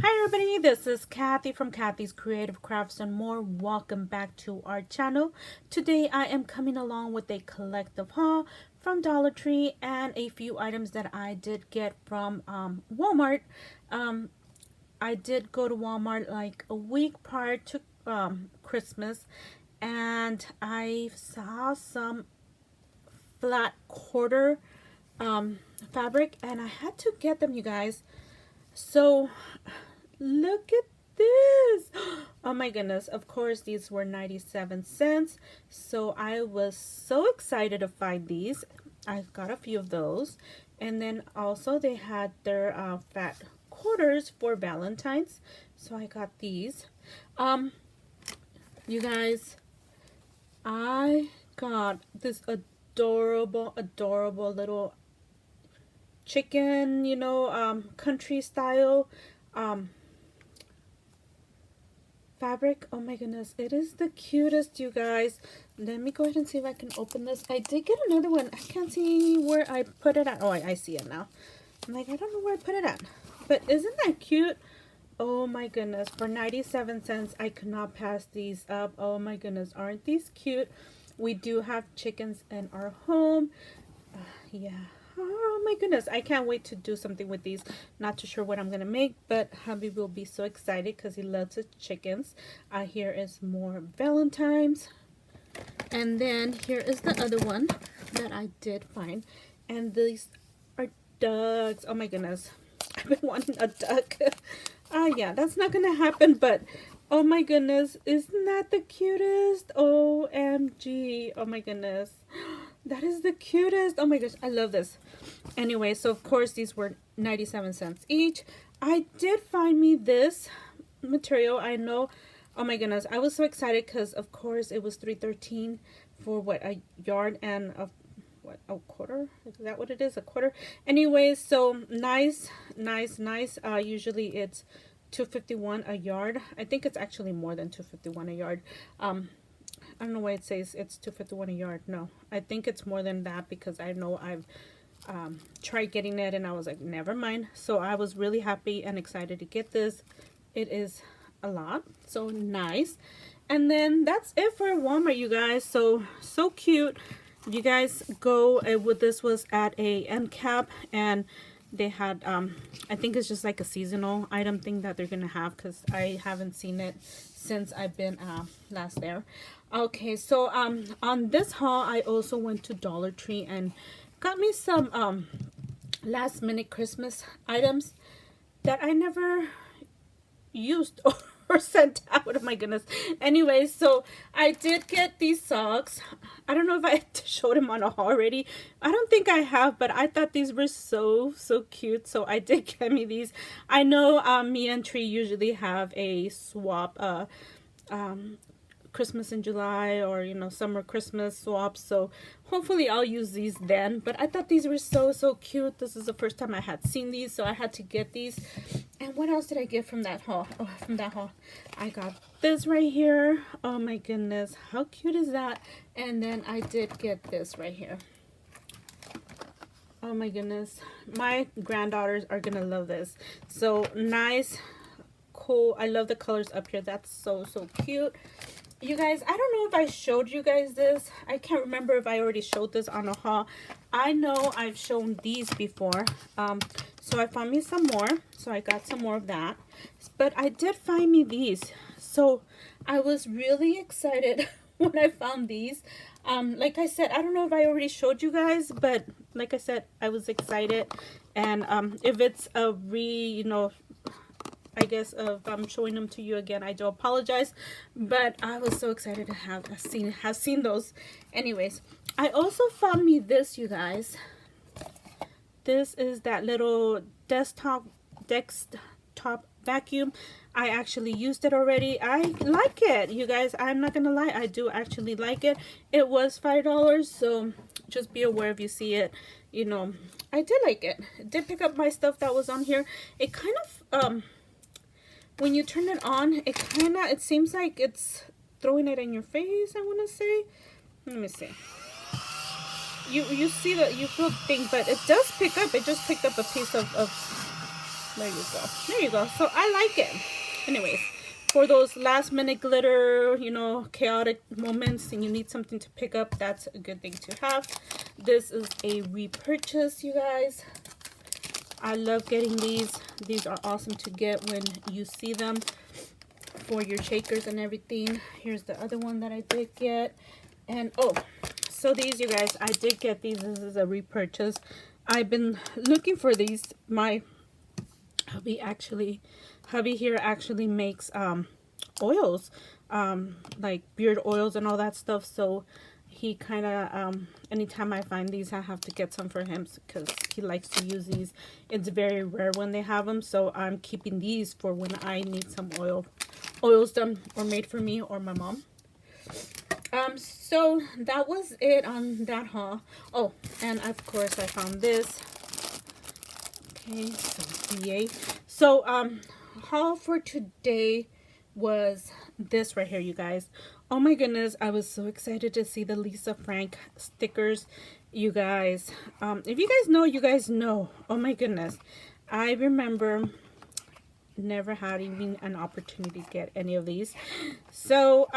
Hi everybody, this is Kathy from Kathy's Creative Crafts and more. Welcome back to our channel. Today I am coming along with a collective haul from Dollar Tree and a few items that I did get from Walmart. I did go to Walmart like a week prior to Christmas, and I saw some flat quarter fabric and I had to get them, you guys. So look at this. Oh my goodness. Of course, these were 97 cents. So I was so excited to find these. I got a few of those. And then also they had their fat quarters for Valentine's. So I got these. You guys, I got this adorable little chicken, country style fabric. Oh my goodness, it is the cutest, you guys. Let me go ahead and see if I can open this. I did get another one. I can't see where I put it at. Oh, I see it now. I'm like, I don't know where I put it at, but isn't that cute? Oh my goodness, for 97 cents I could not pass these up. Oh my goodness, aren't these cute? We do have chickens in our home. Yeah. Oh my goodness, I can't wait to do something with these. Not too sure what I'm gonna make, but hubby will be so excited because he loves his chickens. Here is more Valentine's, and then here is the other one that I did find, and these are ducks. Oh my goodness, I've been wanting a duck. Yeah, that's not gonna happen, but oh my goodness, isn't that the cutest? OMG. Oh my goodness, that is the cutest. Oh my gosh, I love this. Anyway, so of course these were 97 cents each. I did find me this material. I know, oh my goodness, I was so excited because of course it was $3.13 for what, a yard and a quarter? Is that what it is? A quarter? Anyway, so nice. Usually it's $2.51 a yard. I think it's actually more than $2.51 a yard. I don't know why it says it's $2.51 a yard. No, I think it's more than that because I know I've tried getting it and I was like, never mind. So I was really happy and excited to get this. It is a lot, so nice. And then that's it for Walmart, you guys. So cute. You guys go with this was at a end cap, and they had I think it's just like a seasonal item thing that they're gonna have because I haven't seen it since I've been last there. Okay, so on this haul I also went to Dollar Tree and got me some last minute Christmas items that I never used or sent out. Oh my goodness. Anyway, so I did get these socks. I don't know if I showed them on a haul already. I don't think I have, but I thought these were so cute, so I did get me these. I know me and Tree usually have a swap Christmas in July, or summer Christmas swaps, so hopefully I'll use these then. But I thought these were so cute. This is the first time I had seen these, so I had to get these. And what else did I get from that haul? Oh, from that haul I got this right here. Oh my goodness, how cute is that? And then I did get this right here. Oh my goodness, my granddaughters are gonna love this. So nice, cool. I love the colors up here. That's so cute. You guys, I don't know if I showed you guys this. I can't remember if I already showed this on a haul. I know I've shown these before. So I found me some more. So I got some more of that. But I did find me these. So I was really excited when I found these. Like I said, I don't know if I already showed you guys, but like I said, I was excited. And if it's a I guess if I'm showing them to you again, I do apologize, but I was so excited to have seen those. Anyways, I also found me this, you guys. This is that little desktop vacuum. I actually used it already. I like it, you guys. I'm not gonna lie, I do actually like it. It was $5, so just be aware if you see it. I did like it. It did pick up my stuff that was on here. It kind of when you turn it on, it seems like it's throwing it in your face, I want to say. Let me see. You see that, you feel the thing, but it does pick up. It just picked up a piece of There you go. There you go. So I like it. Anyways, for those last minute glitter, you know, chaotic moments and you need something to pick up, that's a good thing to have. This is a repurchase, you guys. I love getting these. These are awesome to get when you see them for your shakers and everything. Here's the other one that I did get. And oh, so these, you guys, I did get these. This is a repurchase. I've been looking for these. My hubby here actually makes oils, like beard oils and all that stuff. So he kind of anytime I find these, I have to get some for him because he likes to use these. It's very rare when they have them, so I'm keeping these for when I need some oils done or made for me or my mom. So that was it on that haul. Oh, and of course I found this. Okay, so yay. So haul for today was this right here, you guys. Oh my goodness, I was so excited to see the Lisa Frank stickers, you guys. If you guys know, you guys know. Oh my goodness, I remember never had even an opportunity to get any of these. So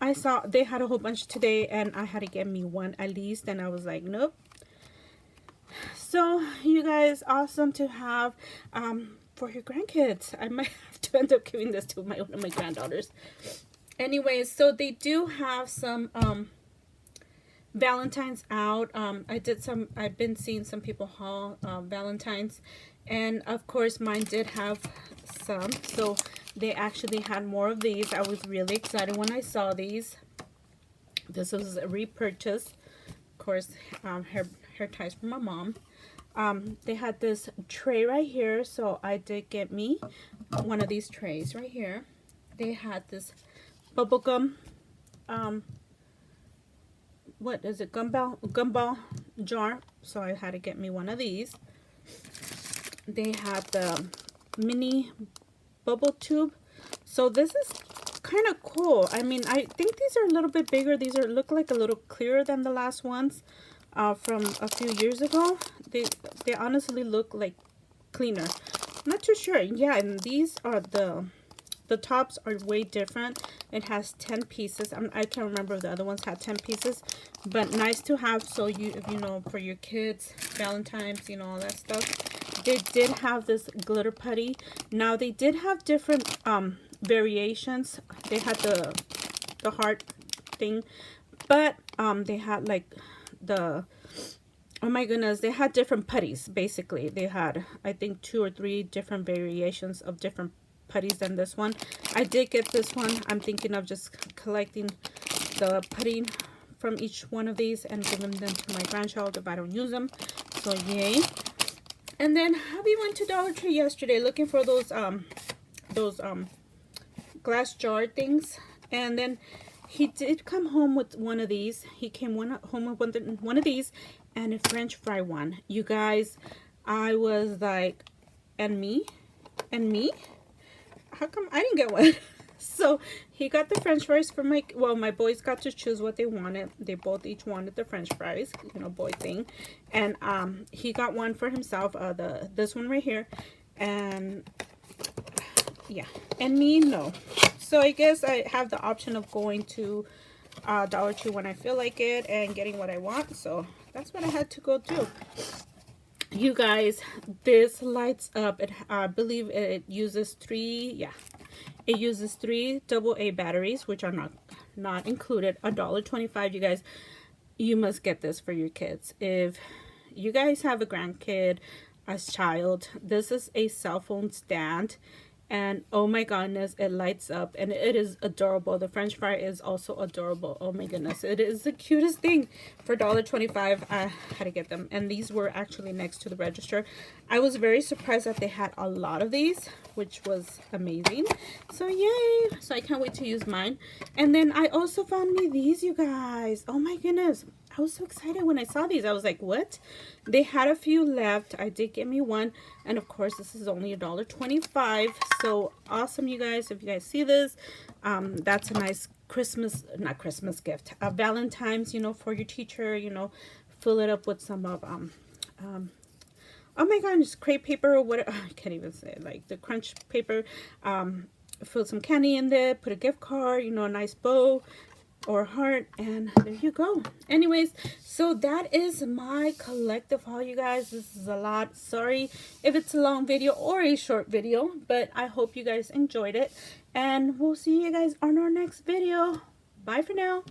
I saw they had a whole bunch today and I had to get me one at least, and I was like, nope. So you guys, awesome to have for your grandkids. I might have to end up giving this to one of my granddaughters. Anyways, so they do have some Valentine's out. I've been seeing some people haul Valentine's, and of course mine did have some. So they actually had more of these. I was really excited when I saw these. This was a repurchase. Of course, hair ties for my mom. They had this tray right here, so I did get me one of these trays right here. They had this bubblegum, what is it, gumball jar, so I had to get me one of these. They had the mini bubble tube, so this is kind of cool. I mean, I think these are a little bit bigger. These look like a little clearer than the last ones from a few years ago. They honestly look like cleaner. I'm not too sure. Yeah, and these are the tops are way different. It has 10 pieces. I can't remember if the other ones had 10 pieces, but nice to have. So you know, for your kids, Valentine's, you know, all that stuff. They did have this glitter putty. Now they did have different variations. They had the heart thing, but they had like the, oh my goodness, they had different putties. Basically, they had, I think, 2 or 3 different variations of different putties than this one. I did get this one. I'm thinking of just collecting the putty from each one of these and giving them to my grandchild if I don't use them. So yay. And then hubby went to Dollar Tree yesterday looking for those glass jar things, and then he did come home with one of these. He came home with one of these and a French fry one. You guys, I was like, and me? How come I didn't get one? So he got the French fries for my boys got to choose what they wanted. They both each wanted the French fries, you know, boy thing. And he got one for himself, this one right here. And yeah, and me, no. So I guess I have the option of going to Dollar Tree when I feel like it and getting what I want. So that's what I had to go do. You guys, this lights up. I believe it uses 3 AA batteries, which are not included. $1.25. You guys, you must get this for your kids. If you guys have a grandkid, a child, this is a cell phone stand. And oh my goodness, it lights up and it is adorable. The French fry is also adorable. Oh my goodness, it is the cutest thing. For $1.25, I had to get them. And these were actually next to the register. I was very surprised that they had a lot of these, which was amazing. So yay. So I can't wait to use mine. And then I also found me these, you guys. Oh my goodness. I was so excited when I saw these. I was like, what? They had a few left. I did get me one. And of course, this is only $1.25. So awesome, you guys. If you guys see this, that's a nice not Christmas gift. Valentine's, you know, for your teacher, you know, fill it up with some of oh my god, it's crepe paper or whatever. I can't even say it, like the crunch paper. Fill some candy in there, put a gift card, you know, a nice bow or heart, and there you go. Anyways, so that is my collective haul, you guys. This is a lot. Sorry if it's a long video or a short video, but I hope you guys enjoyed it, and we'll see you guys on our next video. Bye for now.